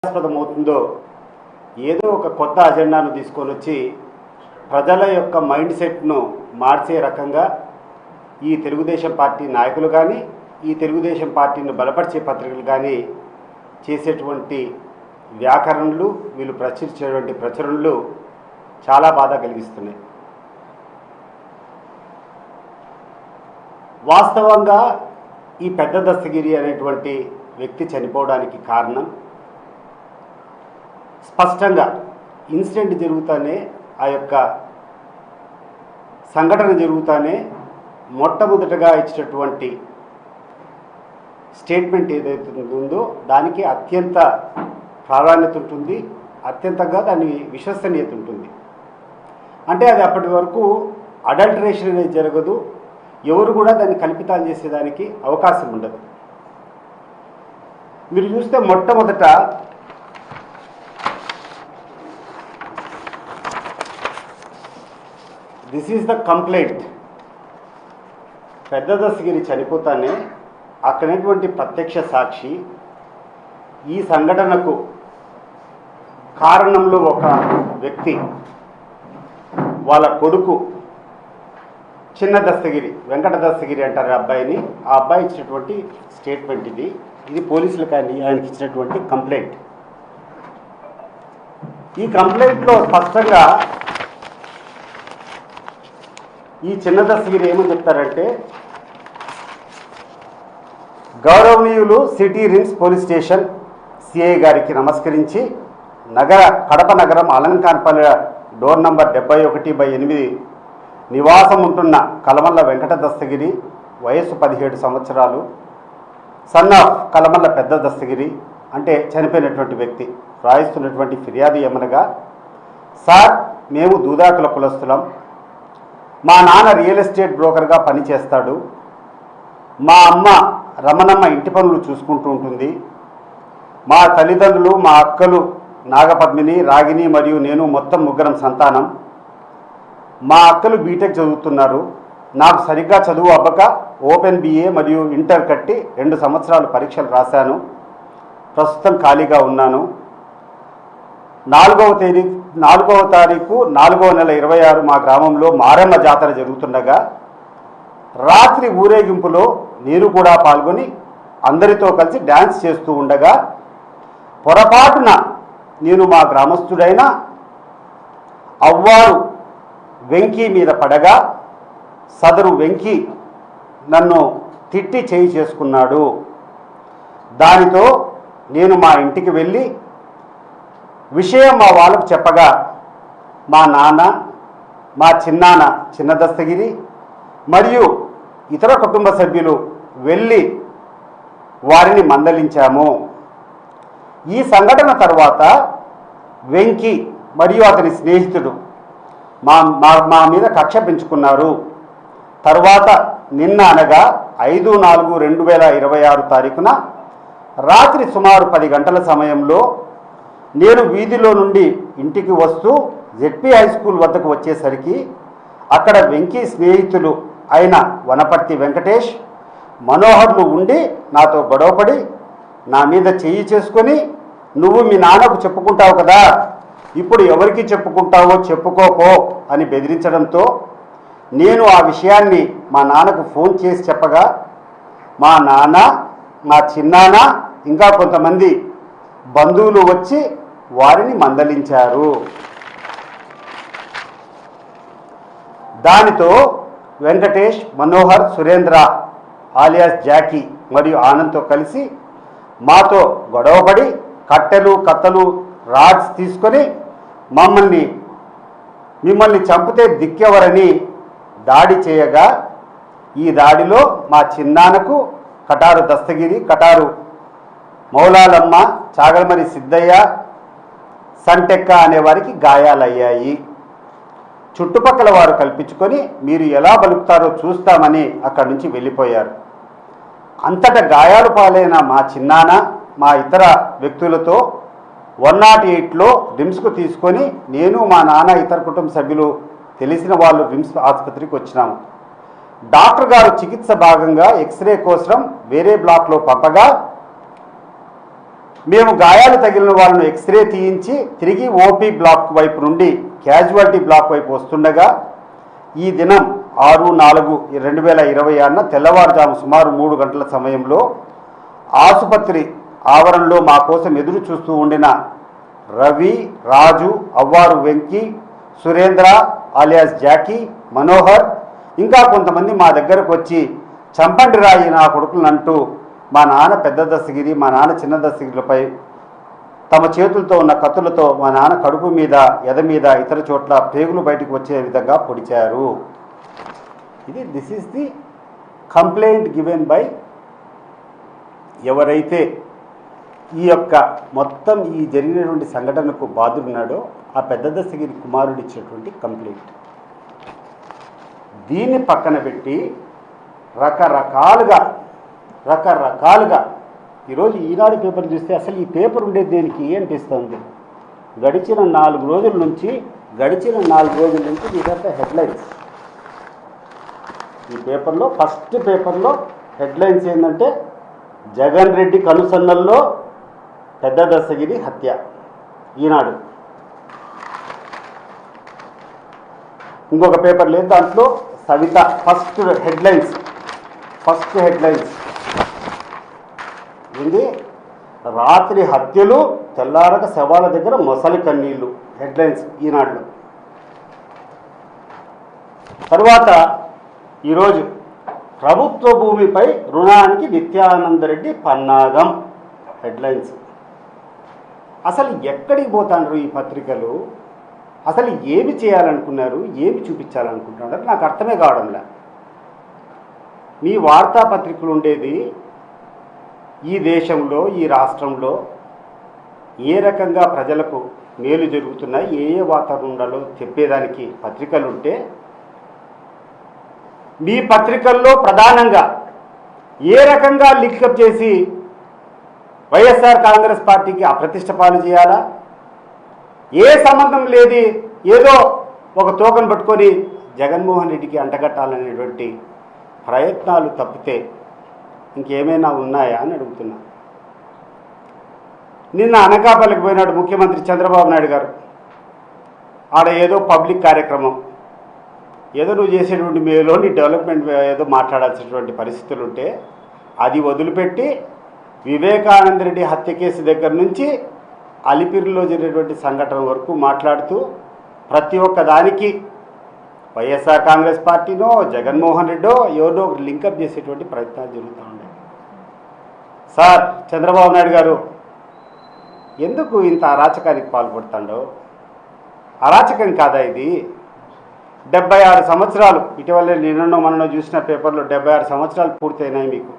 ఆస్పదమవుతుందో ఏదో ఒక కొత్త అజెండాను తీసుకొని వచ్చి ప్రజల యొక్క మైండ్ సెట్ను మార్చే రకంగా ఈ తెలుగుదేశం పార్టీ నాయకులు కానీ ఈ తెలుగుదేశం పార్టీని బలపరిచే పత్రికలు కానీ చేసేటువంటి వ్యాకరణలు వీళ్ళు ప్రచురించేటువంటి ప్రచురణలు చాలా బాధ కలిగిస్తున్నాయి. వాస్తవంగా ఈ పెద్ద దస్తగిరి అనేటువంటి వ్యక్తి చనిపోవడానికి కారణం స్పష్టంగా ఇన్సిడెంట్ జరుగుతానే ఆ యొక్క సంఘటన జరుగుతానే మొట్టమొదటగా ఇచ్చినటువంటి స్టేట్మెంట్ ఏదైతే ఉందో దానికి అత్యంత ప్రాధాన్యత ఉంటుంది, అత్యంతంగా దాని విశ్వసనీయత ఉంటుంది. అంటే అది అప్పటి వరకు అడల్టరేషన్ అనేది జరగదు, ఎవరు కూడా దాన్ని కల్పితాలు చేసేదానికి అవకాశం ఉండదు. మీరు చూస్తే మొట్టమొదట దిస్ ఈజ్ ద కంప్లైంట్. పెద్ద దస్తగిరి చనిపోతానే అక్కడటువంటి ప్రత్యక్ష సాక్షి ఈ సంఘటనకు కారణంలో ఒక వ్యక్తి వాళ్ళ కొడుకు చిన్న దస్తగిరి, వెంకట దస్తగిరి అంటారు అబ్బాయిని, ఆ అబ్బాయి ఇచ్చినటువంటి స్టేట్మెంట్ ఇది పోలీసులకు ఆయనకి ఇచ్చినటువంటి కంప్లైంట్. ఈ కంప్లైంట్లో స్పష్టంగా ఈ చిన్న దస్తగిరి ఏమని చెప్తారంటే, గౌరవనీయులు city RIMS police station CI గారికి నమస్కరించి కడప నగరం అలంకాన్పల్లి డోర్ నంబర్ 71/8 నివాసం ఉంటున్న కలమల్ల వెంకట దస్తగిరి, వయస్సు 17 సంవత్సరాలు, సన్ ఆఫ్ కలమల్ల పెద్ద దస్తగిరి అంటే చనిపోయినటువంటి వ్యక్తి రాయిస్తున్నటువంటి ఫిర్యాదు ఏమనగా, సార్ మేము దూదాకుల కులస్తులం, మా నాన్న రియల్ ఎస్టేట్ బ్రోకర్గా పనిచేస్తాడు, మా అమ్మ రమణమ్మ ఇంటి పనులు చూసుకుంటూ ఉంటుంది, మా తల్లిదండ్రులు మా అక్కలు నాగపద్మిని, రాగిని మరియు నేను మొత్తం ముగ్గురం సంతానం. మా అక్కలు బీటెక్ చదువుతున్నారు, నాకు సరిగ్గా చదువు అవ్వక ఓపెన్ BA మరియు ఇంటర్ కట్టి 2 సంవత్సరాలు పరీక్షలు రాశాను, ప్రస్తుతం ఖాళీగా ఉన్నాను. 4వ తారీఖు 4వ నెల 26 మా గ్రామంలో మారమ్మ జాతర జరుగుతుండగా రాత్రి ఊరేగింపులో నేను కూడా పాల్గొని అందరితో కలిసి డ్యాన్స్ చేస్తూ ఉండగా పొరపాటున నేను మా గ్రామస్తుడైన అవ్వారు వెంకీ మీద పడగా సదరు వెంకీ నన్ను తిట్టి చేయి చేసుకున్నాడు. దానితో నేను మా ఇంటికి వెళ్ళి విషయం మా వాళ్ళకు చెప్పగా మా నాన్న, మా చిన్నాన్న చిన్న దస్తగిరి మరియు ఇతర కుటుంబ సభ్యులు వెళ్ళి వారిని మందలించాము. ఈ సంఘటన తర్వాత వెంకీ మరియు అతని స్నేహితుడు మా మీద కక్ష పెంచుకున్నారు. తర్వాత నిన్న అనగా 5/4/2026 తారీఖున రాత్రి సుమారు 10 గంటల సమయంలో నేను వీధిలో నుండి ఇంటికి వస్తూ ZP హై స్కూల్ వద్దకు వచ్చేసరికి అక్కడ వెంకీ స్నేహితులు అయిన వనపర్తి వెంకటేష్, మనోహర్లు ఉండి నాతో గొడవపడి నా మీద చెయ్యి చేసుకొని, నువ్వు మీ నాన్నకు చెప్పుకుంటావు కదా, ఇప్పుడు ఎవరికి చెప్పుకుంటావో చెప్పుకోపో అని బెదిరించడంతో నేను ఆ విషయాన్ని మా నాన్నకు ఫోన్ చేసి చెప్పగా మా నాన్న, మా చిన్నాన్న ఇంకా కొంతమంది బంధువులు వచ్చి వారిని మందలించారు. దానితో వెంకటేష్, మనోహర్, సురేంద్ర ఆలియాస్ జాకీ మరియు ఆనంద్తో కలిసి మాతో గొడవపడి కట్టెలు, కత్తలు, రాడ్స్ తీసుకొని మిమ్మల్ని చంపితే దిక్కెవరని దాడి చేయగా ఈ దాడిలో మా చిన్నాన్నకు కటారు దస్తగిరి, కటారు మౌలాలమ్మ, చాగల్మరి సిద్ధయ్య, సంటెక్క అనేవారికి గాయాలయ్యాయి. చుట్టుపక్కల వారు కల్పించుకొని మీరు ఎలా బలుకుతారో చూస్తామని అక్కడి నుంచి వెళ్ళిపోయారు. అంతటా గాయాలు పాలైన మా చిన్నాన్న మా ఇతర వ్యక్తులతో 108లో రిమ్స్కు తీసుకొని నేను, మా నాన్న, ఇతర కుటుంబ సభ్యులు తెలిసిన వాళ్ళు రిమ్స్ ఆసుపత్రికి వచ్చినాము. డాక్టర్ గారు చికిత్స భాగంగా ఎక్స్రే కోసం వేరే బ్లాక్లో పంపగా మేము గాయాలు తగిలిన వాళ్ళను ఎక్స్రే తీయించి తిరిగి ఓపీ బ్లాక్ వైపు నుండి క్యాజువాలిటీ బ్లాక్ వైపు వస్తుండగా ఈ దినం 6/4/2026 తెల్లవారుజాము సుమారు 3 గంటల సమయంలో ఆసుపత్రి ఆవరణలో మా కోసం ఎదురు చూస్తూ ఉండిన రవి, రాజు, అవ్వారు వెంకీ, సురేంద్ర ఆలియాస్ జాకీ, మనోహర్ ఇంకా కొంతమంది మా దగ్గరకు వచ్చి చంపండి రాయి నా కొడుకులంటూ మా నాన్న పెద్ద దస్తగిరి, మా నాన్న చిన్న దస్తగిరిలపై తమ చేతులతో ఉన్న కత్తులతో మా నాన్న కడుపు మీద, ఎద మీద, ఇతర చోట్ల పేగులు బయటకు వచ్చే విధంగా పొడిచారు. This is the complaint given by ఎవరైతే ఈ యొక్క మొత్తం ఈ జరిగినటువంటి సంఘటనకు బాధ్యుడున్నాడో ఆ పెద్ద దస్తగిరి కుమారుడు ఇచ్చినటువంటి కంప్లైంట్. దీన్ని పక్కన పెట్టి రకరకాలుగా ఈరోజు ఈనాడు పేపర్ చూస్తే అసలు ఈ పేపర్ ఉండేది దేనికి అనిపిస్తుంది. గడిచిన 4 రోజుల నుంచి ఇదంతా హెడ్లైన్స్. ఈ పేపర్లో ఫస్ట్ పేపర్లో హెడ్లైన్స్ ఏంటంటే జగన్ రెడ్డి కనుసన్నల్లో పెద్ద దస్తగిరి హత్య. ఈనాడు ఇంకొక పేపర్ లేదు, దాంట్లో సవిత ఫస్ట్ హెడ్లైన్స్ ఏంది, రాత్రి హత్యలు తెల్లారక శవాల దగ్గర మొసలి కన్నీళ్ళు హెడ్లైన్స్ ఈనాడులో. తర్వాత ఈరోజు ప్రభుత్వ భూమిపై రుణానికి నిత్యానందరెడ్డి పన్నాగం హెడ్లైన్స్. అసలు ఎక్కడికి పోతాండ్రు ఈ పత్రికలు? అసలు ఏమి చేయాలనుకున్నారు, ఏమి చూపించాలనుకుంటున్నారు నాకు అర్థమే కావడంలే. మీ వార్తాపత్రికలు ఉండేది ఈ దేశంలో, ఈ రాష్ట్రంలో ఏ రకంగా ప్రజలకు మేలు జరుగుతున్నాయి, ఏ వాతావరణం ఉండాలో చెప్పేదానికి పత్రికలు ఉంటే, మీ పత్రికల్లో ప్రధానంగా ఏ రకంగా లింకప్ చేసి వైఎస్ఆర్ కాంగ్రెస్ పార్టీకి అప్రతిష్ట పాలు చేయాలా, ఏ సంబంధం లేదు ఏదో ఒక తోకను పట్టుకొని జగన్మోహన్ రెడ్డికి అంటగట్టాలనేటువంటి ప్రయత్నాలు తప్పితే ఇంకేమైనా ఉన్నాయా అని అడుగుతున్నా. నిన్న అనకాపల్లికి పోయినాడు ముఖ్యమంత్రి చంద్రబాబు నాయుడు గారు. ఆడ ఏదో పబ్లిక్ కార్యక్రమం, ఏదో నువ్వు చేసేటువంటి మేలో నీ డెవలప్మెంట్ ఏదో మాట్లాడాల్సినటువంటి పరిస్థితులు ఉంటే అది వదిలిపెట్టి వివేకానంద రెడ్డి హత్య కేసు దగ్గర నుంచి అలిపిరిలో జరిగినటువంటి సంఘటన వరకు మాట్లాడుతూ ప్రతి ఒక్క దానికి వైఎస్ఆర్ కాంగ్రెస్ పార్టీనో జగన్మోహన్ రెడ్డో ఎవరో లింకప్ చేసేటువంటి ప్రయత్నాలు జరుగుతూ ఉన్నాయి. సార్ చంద్రబాబు నాయుడు గారు ఎందుకు ఇంత అరాచకానికి పాల్పడుతాడో? అరాచకం కాదా ఇది? 76 సంవత్సరాలు, ఇటీవల నిన్నో మనలో చూసిన పేపర్లో 76 సంవత్సరాలు పూర్తయినాయి మీకు.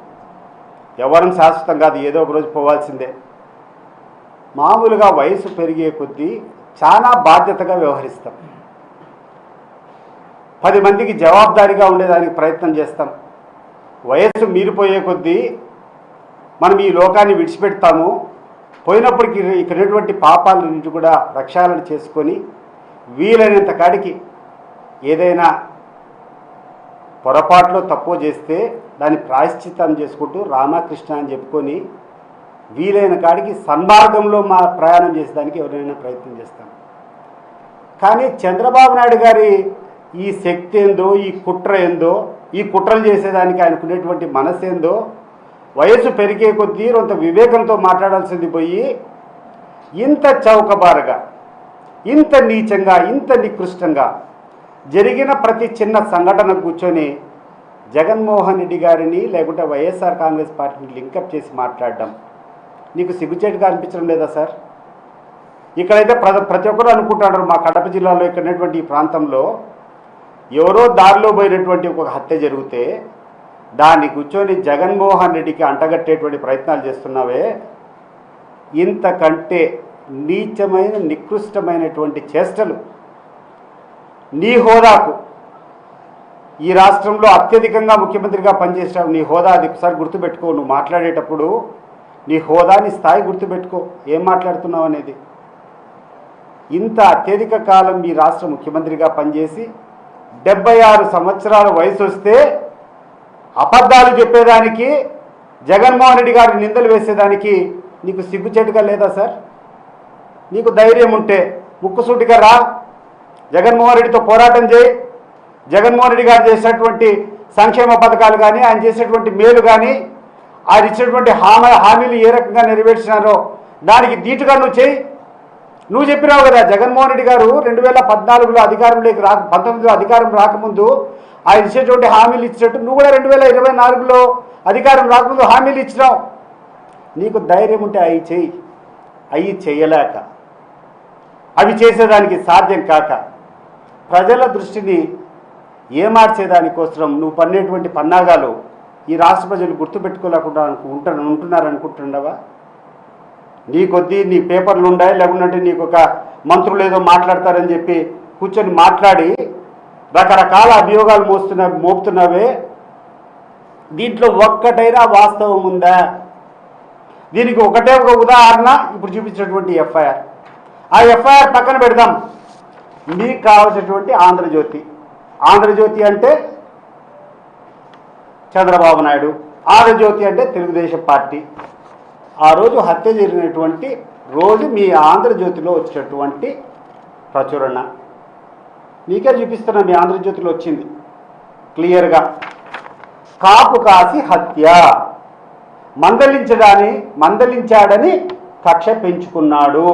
ఎవరం శాశ్వతం కాదు, ఏదో ఒక రోజు పోవాల్సిందే. మామూలుగా వయసు పెరిగే కొద్దీ చాలా బాధ్యతగా వ్యవహరిస్తాం, 10 మందికి జవాబుదారీగా ఉండేదానికి ప్రయత్నం చేస్తాం. వయస్సు మీరిపోయే కొద్దీ మనం ఈ లోకాన్ని విడిచిపెడతాము. పోయినప్పటికీ ఇక్కడటువంటి పాపాలన్నింటి కూడా ప్రక్షాళన చేసుకొని వీలైనంత కాడికి ఏదైనా పొరపాట్లో తప్పు చేస్తే దాన్ని ప్రాయశ్చిత్తం చేసుకుంటూ రామకృష్ణ అని చెప్పుకొని వీలైన కాడికి సన్మార్గంలో మా ప్రయాణం చేసేదానికి ఎవరైనా ప్రయత్నం చేస్తాం. కానీ చంద్రబాబు నాయుడు గారి ఈ శక్తి ఏందో, ఈ కుట్ర ఏందో, ఈ కుట్రలు చేసేదానికి ఆయనకునేటువంటి మనసు ఏందో, వయసు పెరిగే కొద్దీ కొంత వివేకంతో మాట్లాడాల్సింది పోయి ఇంత చౌకబారుగా, ఇంత నీచంగా, ఇంత నికృష్టంగా జరిగిన ప్రతి చిన్న సంఘటన కూర్చొని జగన్మోహన్ రెడ్డి గారిని లేకుంటే వైఎస్ఆర్ కాంగ్రెస్ పార్టీని లింకప్ చేసి మాట్లాడడం నీకు సిగ్గుచేటుగా అనిపించడం లేదా సార్? ఇక్కడైతే ప్రతి ఒక్కరు అనుకుంటున్నారు మా కడప జిల్లాలో ఇక్కడ ఈ ప్రాంతంలో ఎవరో దారిలో పోయినటువంటి ఒక హత్య జరిగితే దాన్ని కూర్చొని జగన్మోహన్ రెడ్డికి అంటగట్టేటువంటి ప్రయత్నాలు చేస్తున్నావే, ఇంతకంటే నీచమైన నికృష్టమైనటువంటి చేష్టలు నీ హోదాకు, ఈ రాష్ట్రంలో అత్యధికంగా ముఖ్యమంత్రిగా పనిచేసావు, నీ హోదా అది ఒకసారి గుర్తుపెట్టుకో. నువ్వు మాట్లాడేటప్పుడు నీ హోదా, నీ స్థాయి గుర్తుపెట్టుకో, ఏం మాట్లాడుతున్నావు అనేది. ఇంత అత్యధిక కాలం మీ రాష్ట్ర ముఖ్యమంత్రిగా పనిచేసి 76 సంవత్సరాల వయసు వస్తే అబద్ధాలు చెప్పేదానికి, జగన్మోహన్ రెడ్డి గారి నిందలు వేసేదానికి నీకు సిగ్గుచేటుగా లేదా సార్? నీకు ధైర్యం ఉంటే ముక్కుసూటిగా రా, జగన్మోహన్ రెడ్డితో పోరాటం చేయి. జగన్మోహన్ రెడ్డి గారు చేసినటువంటి సంక్షేమ పథకాలు కానీ, ఆయన చేసినటువంటి మేలు కానీ, ఆయన ఇచ్చినటువంటి హామీలు ఏ రకంగా నెరవేర్చినారో దానికి ధీటుగా నువ్వు చేయి. నువ్వు చెప్పినావు కదా, జగన్మోహన్ రెడ్డి గారు 2014లో అధికారంలోకి 19లో అధికారం రాకముందు ఆయన ఇచ్చేటువంటి హామీలు ఇచ్చినట్టు నువ్వు కూడా 2024లో అధికారం రాకముందు హామీలు ఇచ్చినావు. నీకు ధైర్యం ఉంటే అవి చెయ్యి. అవి చేయలేక, అవి చేసేదానికి సాధ్యం కాక, ప్రజల దృష్టిని ఏమార్చేదానికోసం నువ్వు పన్నేటువంటి పన్నాగాలు ఈ రాష్ట్ర ప్రజలు గుర్తుపెట్టుకోలేకుండా ఉంటున్నారనుకుంటున్నావా? నీ కొద్దీ నీ పేపర్లు ఉండాయి, లేకుంటే నీకు ఒక మంత్రులు ఏదో మాట్లాడతారని చెప్పి కూర్చొని మాట్లాడి రకరకాల అభియోగాలు మోపుతున్నావే. దీంట్లో ఒక్కటైనా వాస్తవం ఉందా? దీనికి ఒకటే ఒక ఉదాహరణ ఇప్పుడు చూపించినటువంటి ఎఫ్ఐఆర్. ఆ ఎఫ్ఐఆర్ పక్కన పెడదాం. మీకు కావాల్సినటువంటి ఆంధ్రజ్యోతి. ఆంధ్రజ్యోతి అంటే చంద్రబాబు నాయుడు, ఆంధ్రజ్యోతి అంటే తెలుగుదేశం పార్టీ. ఆ రోజు హత్య జరిగినటువంటి రోజు మీ ఆంధ్రజ్యోతిలో వచ్చినటువంటి ప్రచురణ మీకే చూపిస్తున్నా. మీ ఆంధ్రజ్యోతిలో వచ్చింది క్లియర్గా. కాపు కాసి హత్య, మందలించాడని కక్ష పెంచుకున్నాడు,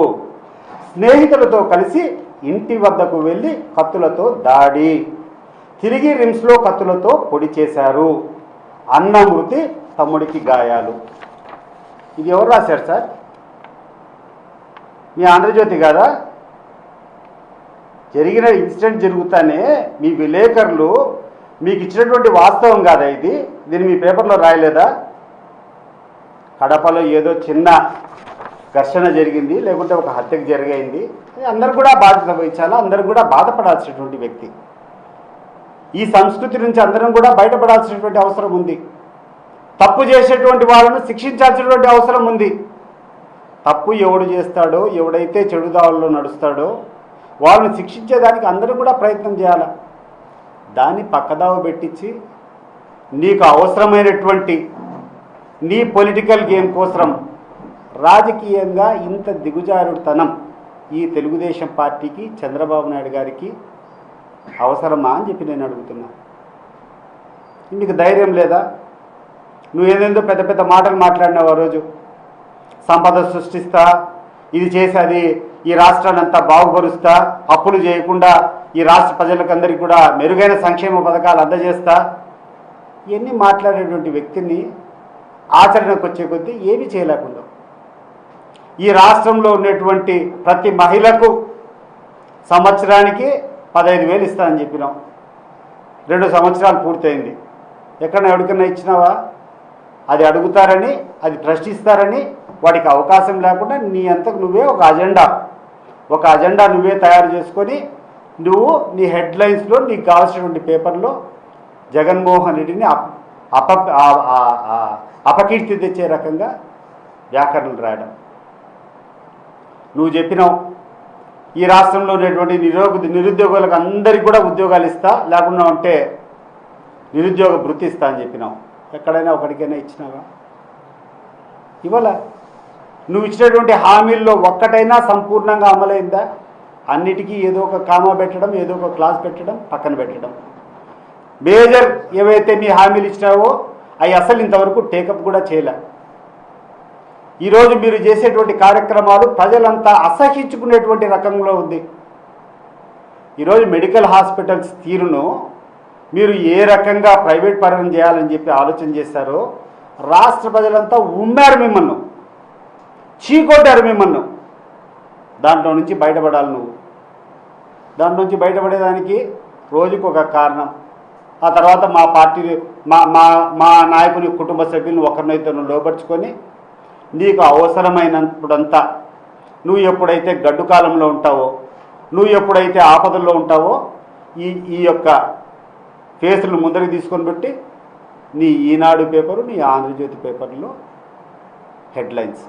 స్నేహితులతో కలిసి ఇంటి వద్దకు వెళ్ళి కత్తులతో దాడి, తిరిగి రిమ్స్లో కత్తులతో పొడి చేశారు, అన్న మృతి, తమ్ముడికి గాయాలు. ఇది ఎవరు రాశారు సార్? మీ ఆంధ్రజ్యోతి కాదా? జరిగిన ఇన్సిడెంట్ జరుగుతానే మీ విలేకరులు మీకు ఇచ్చినటువంటి వాస్తవం కాదా ఇది? దీన్ని మీ పేపర్లో రాయలేదా? కడపలో ఏదో చిన్న ఘర్షణ జరిగింది, లేకుంటే ఒక హత్యకు జరిగింది, అందరూ కూడా బాధ్యత వహించాలా, అందరూ కూడా బాధపడాల్సినటువంటి వ్యక్తి. ఈ సంస్కృతి నుంచి అందరం కూడా బయటపడాల్సినటువంటి అవసరం ఉంది. తప్పు చేసేటువంటి వాళ్ళను శిక్షించాల్సినటువంటి అవసరం ఉంది. తప్పు ఎవడు చేస్తాడో, ఎవడైతే చెడు దావుల్లో నడుస్తాడో వాళ్ళని శిక్షించేదానికి అందరూ కూడా ప్రయత్నం చేయాలి. దాన్ని పక్కదావ పెట్టించి నీకు అవసరమైనటువంటి నీ పొలిటికల్ గేమ్ కోసం రాజకీయంగా ఇంత దిగుజారుడుతనం ఈ తెలుగుదేశం పార్టీకి, చంద్రబాబు నాయుడు గారికి అవసరమా అని చెప్పి నేను అడుగుతున్నా. నీకు ధైర్యం లేదా? నువ్వు ఏదేందో పెద్ద పెద్ద మాటలు మాట్లాడినావు ఆ రోజు. సంపద సృష్టిస్తా, ఇది చేసి అది ఈ రాష్ట్రాన్ని అంతా బాగుపరుస్తా, అప్పులు చేయకుండా ఈ రాష్ట్ర ప్రజలకందరికీ కూడా మెరుగైన సంక్షేమ పథకాలు అందజేస్తా, ఇవన్నీ మాట్లాడేటువంటి వ్యక్తిని ఆచరణకు వచ్చే కొద్దీ ఏమీ చేయలేకుండా ఈ రాష్ట్రంలో ఉన్నటువంటి ప్రతి మహిళకు సంవత్సరానికి 15,000 ఇస్తా అని చెప్పినాం. 2 సంవత్సరాలు పూర్తయింది. ఎవరికైనా ఇచ్చినావా? అది అడుగుతారని, అది ప్రశ్నిస్తారని వాడికి అవకాశం లేకుండా నీ అంతకు నువ్వే ఒక అజెండా నువ్వే తయారు చేసుకొని నువ్వు నీ హెడ్లైన్స్లో నీకు కావాల్సినటువంటి పేపర్లో జగన్మోహన్ రెడ్డిని అపకీర్తి తెచ్చే రకంగా వ్యాకరణలు రాయడం. నువ్వు చెప్పినావు ఈ రాష్ట్రంలో ఉన్నటువంటి నిరుద్యోగులకు అందరికీ కూడా ఉద్యోగాలు ఇస్తా, లేకుండా ఉంటే నిరుద్యోగ భృతి ఇస్తా అని చెప్పినావు. ఎక్కడైనా ఒకటికైనా ఇచ్చినావా? ఇవాళ నువ్వు ఇచ్చినటువంటి హామీల్లో ఒక్కటైనా సంపూర్ణంగా అమలైందా? అన్నిటికీ ఏదో ఒక కామా పెట్టడం, ఏదో ఒక క్లాస్ పెట్టడం, పక్కన పెట్టడం. మేజర్ ఏవైతే మీ హామీలు ఇచ్చినావో అవి అసలు ఇంతవరకు టేకప్ కూడా చేయలే. ఈరోజు మీరు చేసేటువంటి కార్యక్రమాలు ప్రజలంతా అసహించుకునేటువంటి రకంలో ఉంది. ఈరోజు మెడికల్ హాస్పిటల్స్ తీరును మీరు ఏ రకంగా ప్రైవేట్ పరం చేయాలని చెప్పి ఆలోచన చేశారో రాష్ట్ర ప్రజలంతా ఉమ్మారు మిమ్మల్ని, చీకొట్టారు మిమ్మల్ని. దాంట్లో నుంచి బయటపడాలి నువ్వు. దాంట్లో నుంచి బయటపడేదానికి రోజుకు ఒక కారణం. ఆ తర్వాత మా పార్టీ మా నాయకుని కుటుంబ సభ్యులను ఒకరినైతే నువ్వు లోపరుచుకొని నీకు అవసరమైనప్పుడంతా నువ్వు ఎప్పుడైతే గడ్డు కాలంలో ఉంటావో, నువ్వు ఎప్పుడైతే ఆపదల్లో ఉంటావో ఈ యొక్క కేసులను ముందరికి తీసుకొని పెట్టి నీ ఈనాడు పేపరు, నీ ఆంధ్రజ్యోతి పేపర్లో హెడ్లైన్స్